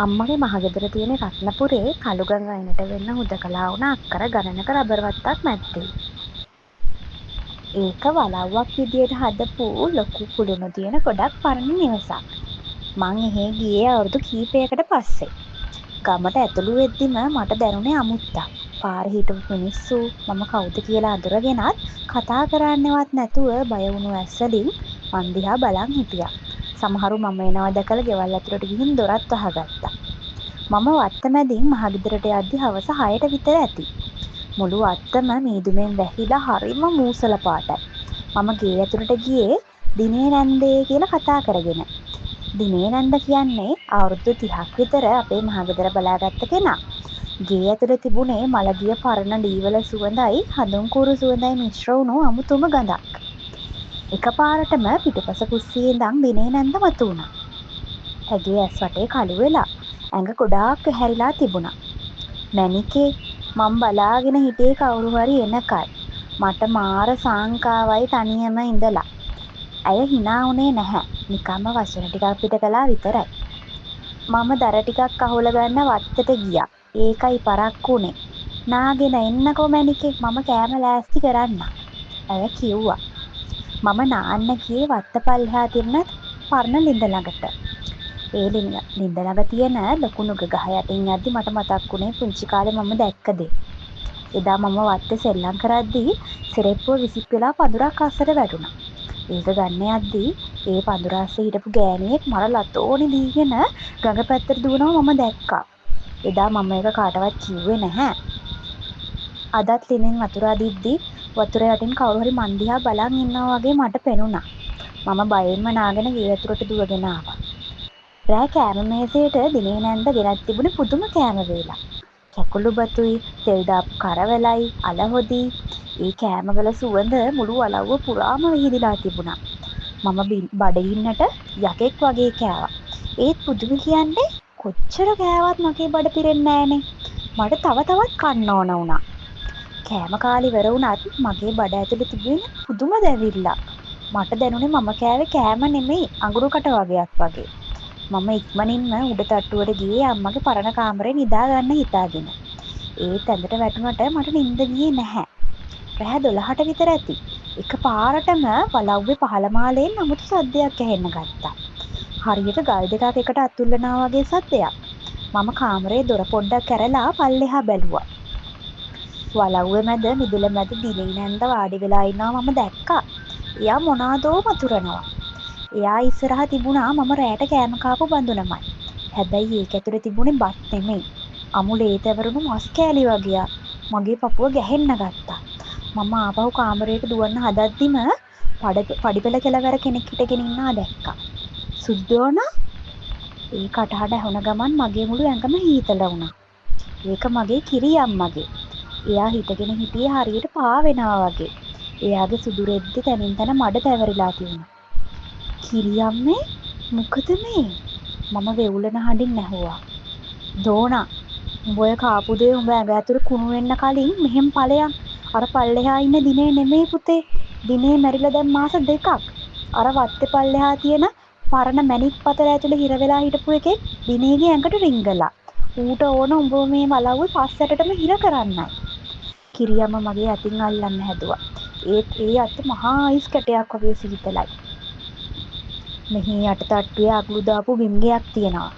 අම්මගේ මහගෙදර තියෙන රත්නපුරේ කළුගඟ අයිනට වෙන්න හුදකලා වුණ අක්කර ගණනක රබර් වත්තක් මැද්දේ. ඒක වලව්වක් විදියට හදපු ලොකු කුළුණු තියෙන ගොඩක් පරණ නිවසක්. මං එහෙ ගියේ අවුරුදු කීපයකට පස්සේ. ගමට ඇතුළු වෙද්දිම මට දැනුනේ අමුත්තක්. පාරේ හිටපු මිනිස්සු මම කවුද කියලා අඳුරගෙනත් කතා කරන්නෙවත් නැතුව බය වුණු ඇස්වලින් මං දිහා බලන් හිටියා. සමහරු මම එනවා දැකලා ගෙවල් ඇතුළට ගිහින් දොරත් වහගත්තා. මම වත්ත මැදින් මහගෙදරට යද්දි හවස 6ට විතර ඇති. මුළු වත්තම මීදුමෙන් වැහිලා හරිම මූසල පාටයි. මම ගේ ඇතුළට ගියේ දිනේ නැන්දේ කියලා කතා කරගෙන. දිනේ නැන්ද කියන්නේ අවුරුදු 30ක් විතර අපේ මහගෙදර බලාගත්ත කෙනා. ගේ ඇතුළේ තිබුණේ මළගිය පරණ ලීවල සුවඳයි හඳුන්කුරු සුවඳයි මිශ්‍ර වුණු අමුතුම ගඳක්. එකපාරටම පිටුපස කුස්සියේ ඉඳන් දිනේ නැන්ද මතුවුණා. ඇගේ ඇස් වටේ කළු වෙලා ඇඟ ගොඩාක් හැරිලා තිබුණා. මැනිකේ මං බලාගෙන හිටියේ කවුරු හරි එනකල්. මට මාර සාංකාවයි තනියම ඉඳලා. ඇය hina වුණේ නැහැ. නිකම්ම වචන ටිකක් පිට කළා විතරයි. මම දර ටිකක් අහුල ගන්න වත්තට ගියා. ඒකයි පරක්කු උනේ. නාගෙන එන්නකෝ මැනිකේ මම කෑම ලෑස්ති කරන්නම්. ඇය කිව්වා. මම නාන්න ගියේ වත්ත පල්ලෙහා තියෙන පරණ ළිඳ ළඟට. ඒ ළිඳ ළඟ තියෙන ලොකු නුග ගහ යටින් යද්දි මට මතක් වුණේ පුංචි කාලේ මම දැක්ක දේ. එදා මම වත්තේ සෙල්ලම් කරද්දී සිරෙප්පුව විසික් වෙලා පඳුරක් අස්සට වැටුණා. ඒක ගන්න යද්දී ඒ පඳුර අස්සේ හිටපු ගෑණියෙක් මර ලතෝනි දීගෙන ගඟ පැත්තට දුවනවා මම දැක්කා. එදා මම ඒක කාටවත් කිව්වේ නැහැ. අදත් ළිඳෙන් වතුර අදිද්දි වතුර යටින් කවුරු හරි මන් දිහා බලන් ඉන්නවා වගේ මට පෙනුණා. මම බයෙන්ම නාගෙන ගේ ඇතුළට දුවගෙන ආවා. රෑ කෑම මේසෙට දිනේ නැන්ද ගෙනත් තිබුණේ පුදුම කෑම වේලක්. කැකුළු බතුයි, තෙල් දාපු කරවලයි, අලහොදි. ඒ කෑමවල සුවඳ මුළු වලව්ව පුරාම විහිදිලා තිබුණා. මම බඩගින්නට යකෙක් වගේ කෑවා. ඒත් පුදුම කියන්නේ කොච්චර කෑවත් මගේ බඩ පිරෙන්නේ නෑනේ. මට තව තවත් කන්න ඕන වුණා. කෑම කාලේ ඉවර වුණත් මගේ බඩ ඇතුලේ තිබුණේ පුදුම දැවිල්ලක්. මට දැනුනේ මම කෑවේ කෑම නෙමෙයි අඟුරු කට වගේක් වගේ. මම ඉක්මනින්ම උඩ තට්ටුවට ගියේ අම්මගේ පරණ කාමරේ නිදා ගන්න හිතාගෙන. ඒත් ඇඳට වැටුණට මට නිින්ද ගියේ නැහැ. රෑ 12ට විතර ඇති. එකපාරටම වලව්වේ පහළ මාලෙන් අමුතු සද්දයක් ඇහෙන්න ගත්තා. හරියට ගල් දෙකක් එකට අතුල්ලනවා වගේ සද්දයක්. මම කාමරේ දොර පොඩ්ඩක් ඇරලා පල්ලෙහා බැලුවා. වලව්වේ මැද මිදුල මැද දිනේ නැන්ද වාඩි වෙලා ඉන්නවා මම දැක්කා. එයා මොනාදෝ මතුරනවා. එයා ඉස්සරහා තිබුණා මම රෑට කෑම කාපු බඳුනමයි. හැබැයි ඒක ඇතුලේ තිබුණේ බත් නෙමෙයි. අමුලේ තැවරුණු මස් කෑලි වගේ. මගේ පපුව ගැහෙන්න ගත්තා. මම ආපහු කාමරයට දුවන්න හදද්දිම පඩිපෙළ කෙළවර කෙනෙක් හිටගෙන ඉන්නා දැක්කා. සුද්දෝනා? ඒ කටහඬ ඇහුණ ගමන් මගේ මුළු ඇඟම හීතල වුණා. ඒක මගේ කිරි අම්මගේ. එයා හිටගෙන හිටියේ හරියට පා වෙනවා වගේ. එයාගේ සුදු රෙද්ද තනින් තන මඩ තැවරිලා තිබුණා. කිරි අම්මේ මොකද මේ? මම වෙවුලන හඬින් ඇහුවා. දෝනා උඹ ඔය කාපු දේ උඹ ඇඟ ඇතුලේ කුණු වෙන්න කලින් මෙහෙම ඵලයන්. අර පල්ලෙහා ඉන්න දිනේ නෙමෙයි පුතේ. දිනේ මැරිලා දැන් මාස 2ක්. අර වත්තේ පල්ලෙහා තියෙන පරණ මැණික් පතර ඇතුලේ හිර වෙලා හිටපු එකෙක් දිනේගේ ඇඟට රිංගලා. ඌට ඕන උඹ මේ වලව්වේ පස්සටම හිර කරන්නයි. කිරියම්ම මගේ අතින් අල්ලන්න හැදුවා. ඒත් ඒ අත මහා අයිස් කැටයක් වගේ සීතලයි. මෙහි යට තට්ටුවේ අගලු දාපු බිම්ගයක් තියෙනවා.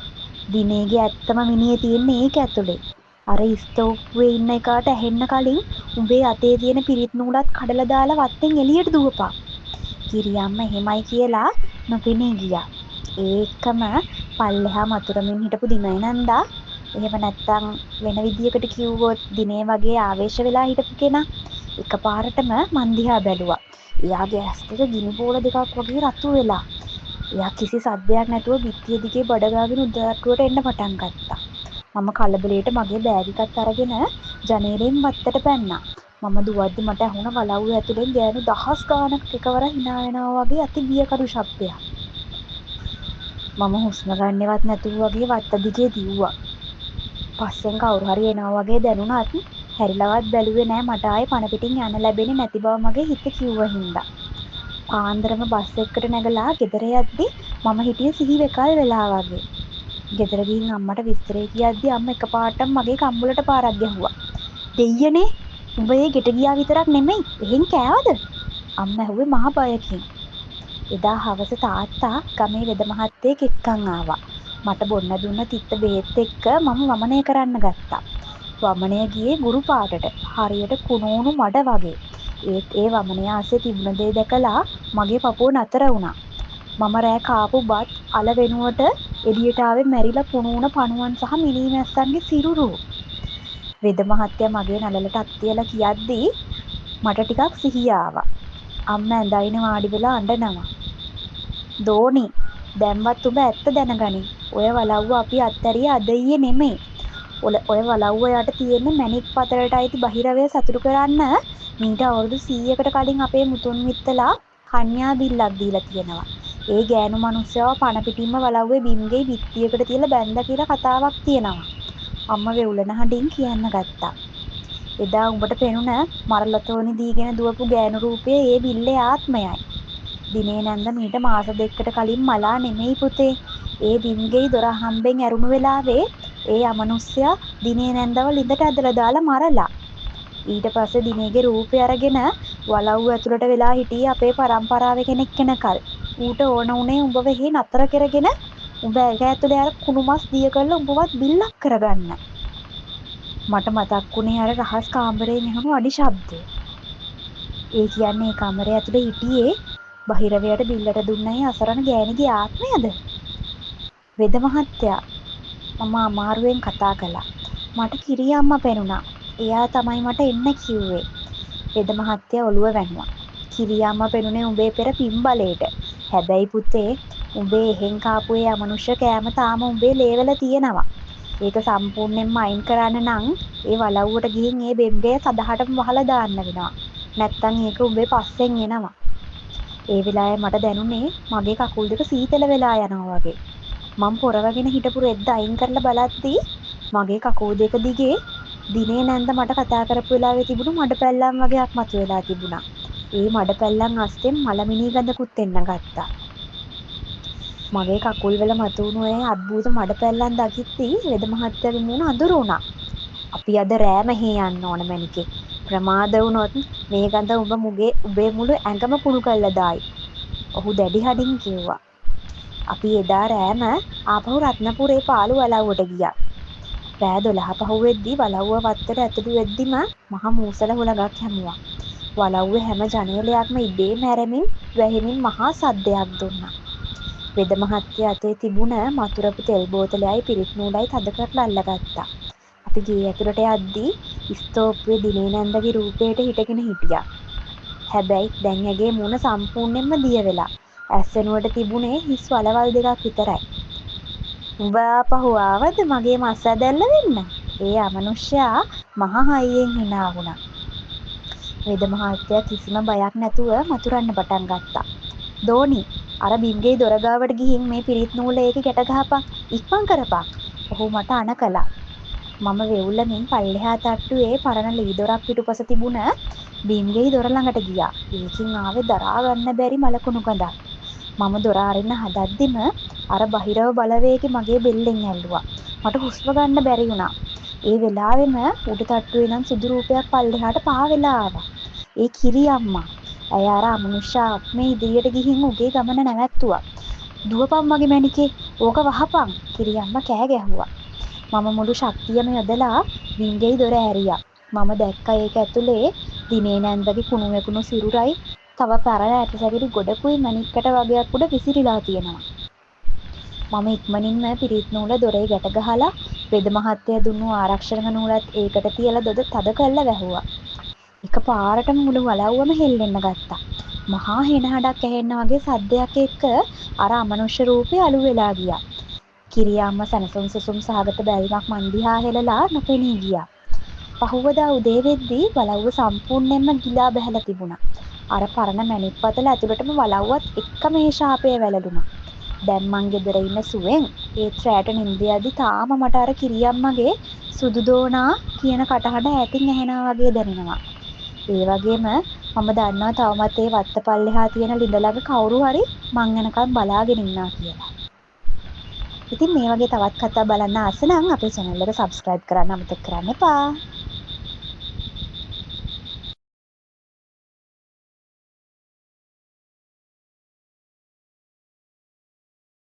දිනේගේ ඇත්තම මිනිහේ තියෙන්නේ ඒක ඇතුලේ. අර ස්තෝප්වේ ඉන්න එකාට ඇහෙන්න කලින් උඹේ අතේ තියෙන පිරිත් නූලත් කඩලා දාලා වත්තෙන් එළියට දුවපන්. කිරියම්ම එහෙමයි කියලා නොපෙනී ගියා. ඒකම පල්ලෙහා මතුරමින් හිටපු දිනේ නන්දා එහෙම නැත්තම් වෙන විදියකට කිව්වොත් දිනේ වගේ ආවේශ වෙලා හිටපු කෙනා එකපාරටම මන් දිහා බැලුවා. එයාගේ ඇස් දෙක ගිනි බෝල දෙකක් වගේ රතු වෙලා. එයා කිසි සද්දයක් නැතුව බිත්තිය දිගේ බඩ ගාගෙන උඩට්ටුවට එන්න පටන් ගත්තා. මම කලබලයට මගේ බෑග් එකත් අරගෙන ජනේලෙන් වත්තට පැන්නා. මම දුවද්දි මට ඇහුණ වලව්ව ඇතුලෙන් ගෑනු දහස් ගාණක් එකවර hina වෙනවා වගේ අති බියකරු ශබ්දයක්. මම හුස්ම ගන්නවත් නැතුව වගේ වත්ත දිගේ දිව්වා. පස්සෙන් කවුරු හරි එනවා වගේ දැනුණත් හැරිලවත් බැලුවේ නෑ මට ආයේ පණ පිටින් යන්න ලැබෙන්නේ නැති බව මගේ හිත කිව්ව හින්දා. පාන්දරම බස් එකකට නැගලා ගෙදර යද්දි මම හිටියේ සිහි වෙකල් වෙලා වගේ. ගෙදර ගිහින් අම්මට විස්තරේ කියද්දි අම්මා එකපාරටම මගේ කම්බුලට පාරක් ගැහුවා. දෙයියනේ උඹ ඒ ගෙට ගියා විතරක් නෙමෙයි එහෙන් කෑවද? අම්මා ඇහුවේ මහ බයකින්. එදා හවස තාත්තා ගමේ වෙද මහත්තයෙක් එක්කන් ආවා. මට බොන්න දුන්න තිත්ත බෙහෙත් එක්ක මම වමනය කරන්න ගත්තා. වමනය ගියේ ගුරු පාටට. හරියට කුණුණු මඩ වගේ. ඒත් ඒ වමනය ආසේ තිබුණ දේ දැකලා මගේ පපුව නතර වුණා. මම රෑ කාපු බත් අල වෙනුවට එළියට ආවේ මැරිලා කුණු වුණ පණුවන් සහ මිනීමැස්සන්ගේ සිරුරු. වෙද මහත්තයා මගේ නළලට අත් තියලා කියද්දි මට ටිකක් සිහිය ආවා. අම්මා ඇඳයින වාඩි වෙලා අඬනවා. දෝනි දැන්වත් උඹ ඇත්ත දැනගනින්. ඔය වලව්ව අපි අත්තරිය අද ඊයේ නෙමෙයි. ඔය වලව්ව යට තියෙන්නේ මැණික් පතරට අයිති බහිරවය සතුටු කරන්න මීට අවුරුදු 100කට කලින් අපේ මුතුන් මිත්තලා කන්‍යා බිල්ලක් දීලා තියෙනවා. ඒ ගෑනු මිනිස්සව පණ පිටින්ම වලව්වේ බිම්ගේ බිත්තියකට තියලා බැඳලා කියලා කතාවක් තියෙනවා. අම්මා වෙවුලන හඬින් කියන්න ගත්තා. එදා උඹට පෙනුන මරලතෝනි දීගෙන දුවපු ගෑනු රූපය ඒ බිල්ලේ ආත්මයයි. දිනේ නැන්ද මීට මාස දෙකකට කලින් මලා නෙමෙයි පුතේ. ඒ බිම්ගේ දොර හම්බෙන් ඇරුණු වෙලාවේ ඒ අමනුෂ්‍යයා දිනේ නැන්දව ලිඳට ඇදලා දාලා මරලා. ඊට පස්සේ දිනේගේ රූපය අරගෙන වලව්ව ඇතුළට වෙලා හිටියේ අපේ පරම්පරාවේ කෙනෙක් කෙනකල්. ඌට ඕන උනේ උඹව එහි නතර කරගෙන උඹ ඇඟ ඇතුලේ අර කුණු මස් දිය කරලා උඹවත් බිල්ලක් කරගන්න. මට මතක් වුණේ අර රහස් කාමරයෙන් ඇහුණු අඩි ශබ්දය. ඒ කියන්නේ ඒ කාමරය ඇතුලේ හිටියේ බහිරවයට බිල්ලට දුන්නයි අසරණ ගෑණිගේ ආත්මයද? වෙද මහත්තයා මම අමාරුවෙන් කතා කළා. මට කිරි අම්මා පෙනුණා. එයා තමයි මට එන්න කිව්වේ. වෙද මහත්තයා ඔළුව වැනුවා. කිරි අම්මා පෙනුනේ උඹේ පෙර පින්බලේට. හැබැයි පුතේ උඹේ එහෙන් කාපු ඒ අමනුෂ්‍ය කෑම තාම උඹේ ලේවල තියෙනවා. ඒක සම්පූර්ණයෙන්ම අයින් කරන්න නම් ඒ වලව්වට ගිහින් ඒ බෙම්බේ සදහටම වහලා දාන්න වෙනවා. නැත්තම් ඒක උඹේ පස්සෙන් එනවා. ඒ වෙලාවේ මට දැනුනේ මගේ කකුල් දෙක සීතල වෙලා යනවා වගේ. මම පොරවගෙන හිටපු රෙද්ද අයින් කරලා බලද්දි මගේ කකුල් දෙක දිගේ දිනේ නැන්ද මට කතා කරපු වෙලාවේ තිබුණු මඩ පැල්ලම් වගේක් මතුවලා තිබුණා. ඒ මඩ පැල්ලම් අස්සෙන් මලමිනී ගඳකුත් එන්න ගත්තා. මගේ කකුල් වල මතුවුණු ඒ අద్භූත මඩ පැල්ලම් දකිද්දි වෙද මහත්තයාගේ මූණ අඳුර වුණා. අපි අද රෑ මෙහි යන්න ඕන මැනිකේ. ප්‍රමාද වුණොත් මේ ගඳ උඹේ මුළු ඇඟම කුණු කරලා දායි. ඔහු දැඩි හඬින් කිව්වා. අපි එදා රෑම ආපහු රත්නපුරේ පාළු වලව්වට ගියා. රෑ 12 පහුවෙද්දි වලව්ව වත්තට ඇතුළු වෙද්දිම මහ මූසල හුලඟක් හැමුවා. වලව්වේ හැම ජනේලයක්ම ඉබේම ඇරෙමින් වැහිමින් මහා සද්දයක් දුන්නා. වෙද මහත්තයා අතේ තිබුණ මතුරපු තෙල් බෝතලයයි පිරිත් නූලයි තද කරලා අල්ලගත්තා. අපි ගේ ඇතුළට යද්දී ස්තෝප්පුවේ දිනේ නැන්දගේ රූපයට හිටගෙන හිටියා. හැබැයි දැන් ඇගේ මූණ සම්පූර්ණයෙන්ම දිය වෙලා. ඇස් වෙනුවට තිබුණේ හිස් වලවල් දෙකක් විතරයි. උඹ ආපහු ආවද මගේ මස් ඇදල්ල වෙන්න? ඒ අමනුෂ්‍යයා මහ හයියෙන් hina වුණා. වෙද මහත්තයා කිසිම බයක් නැතුව මතුරන්න පටන් ගත්තා. දෝනි අර බිම්ගේ දොර ගාවට ගිහින් මේ පිරිත් නූල ඒකේ ගැට ගහපන්. ඉක්මන් කරපන්. ඔහු මට අණ කළා. මම වෙවුලමින් පල්ලෙහා තට්ටුවේ පරණ ලී දොරක් පිටුපස තිබුණ බිම්ගේ දොර ළඟට ගියා. ඒකින් ආවේ දරා ගන්න බැරි මලකුණු ගඳක්. මම දොර අරින්න හදද්දිම අර බහිරව බලවේගය මගේ බෙල්ලෙන් ඇල්ලුවා. මට හුස්ම ගන්න බැරි වුණා. ඒ වෙලාවෙම උඩ තට්ටුවේ නම් සුදු රූපයක් පල්ලෙහාට පා වෙලා ආවා. ඒ කිරි අම්මා. ඇය අර අමනුෂ්‍ය ආත්මේ ඉදිරියට ගිහින් උගේ ගමන නැවැත්තුවා. දුවපන් මගේ මැනිකේ. ඕක වහපන්. කිරි අම්මා කෑ ගැහුවා. මම මුළු ශක්තියම යොදලා බිම්ගේ දොර ඇරියා. මම දැක්කා ඒක ඇතුලේ දිනේ නැන්දගේ කුණු වැකුණු සිරුරයි තව පරණ ඇටසැකිලි ගොඩකුයි මණික්කට වගේක් උඩ විසිරීලා තියෙනවා. මම ඉක්මනින්ම පිරිත් නූල දොරේ ගැට ගහලා වෙද මහත්තයා දුන්නු ආරක්ෂක නූලත් ඒකට තියලා දොඩ තද කරලා වැහුවා. එකපාරටම මුළු වලව්වම හෙල්ලෙන්න ගත්තා. මහා හෙනහඩක් ඇහෙන්න වගේ සද්දයක් එක්ක අර අමනුෂ්‍ය රූපේ අලු වෙලා ගියා. කිරියාම්ම සනසුම් සුසුම් සහගත බැල්මක් මන් දිහා හෙලලා නොපෙනී ගියා. පහුවදා උදේ වෙද්දී වලව්ව සම්පූර්ණයෙන්ම ගිලා බැහැලා තිබුණා. අර පරණ මැණික් පතල ඇතුළටම වලව්වත් එක්කම ඒ ශාපය වැළලුණා. දැන් මං ගෙදර ඉන්න සුවෙන් ඒත් රැට නිින්ද යද්දි තාම මට අර කිරියම්මගේ සුදු දෝනා කියන කටහඬ ඈතින් ඇහෙනවා වගේ දැනෙනවා. ඒ වගේම මම දන්නවා තවමත් ඒ වත්ත පල්ලෙහා තියෙන ළිඳ ළඟ කවුරු හරි මං යනකම් බලාගෙන ඉන්නවා කියලා. ඉතින් මේ වගේ තවත් කතා බලන්න ආස නම් අපේ channel එක subscribe කරන්න අමතක කරන්න එපා.